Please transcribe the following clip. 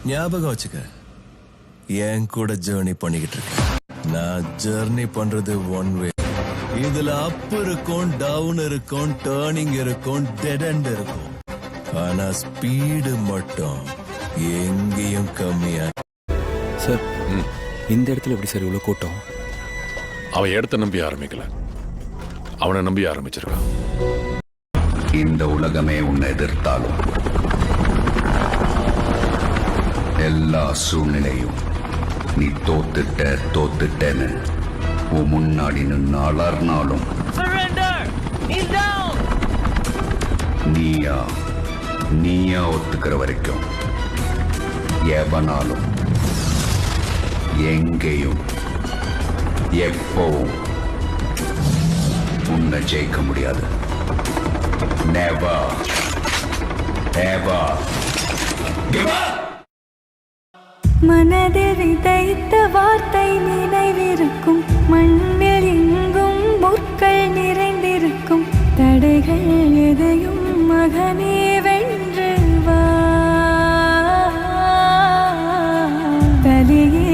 ஞாபகம் வச்சுக்க, என் கூட ஜேர்னி பண்ணிக்கிட்டு இருக்கேன். நான் ஜேர்னி பண்றது ஒன் வே. இதுல அப் இருக்கும், டவுன் இருக்கும், டேர்னிங் இருக்கும், டெட் எண்ட் இருக்கும். ஆனா ஸ்பீடு மட்டும் எங்கேயும் கம்மியா. சார், இந்த இடத்துல எப்படி சார் இவ்வளவு கூட்டம்? அவன் இடத்த நம்பி ஆரம்பிக்கல, அவனை நம்பி ஆரம்பிச்சிருக்கான். இந்த உலகமே உன்னை எதிர்த்தாலும் எல்லா சூழ்நிலையும் நீ தோத்துட்டேன்னு உன் முன்னாடி நின்று அலர்னாலும் நீயா ஒத்துக்கிற வரைக்கும் எவனாலும் எங்கேயும் எப்பவும் உன்னை ஜெயிக்க முடியாது. Never, ever give up. மனதில் விதைத்த வார்த்தை நினைவிருக்கும், மண்ணில் எங்கும் முற்கள் நிறைந்திருக்கும். தடைகள் எதையும் மகனே வென்று வா. தலையே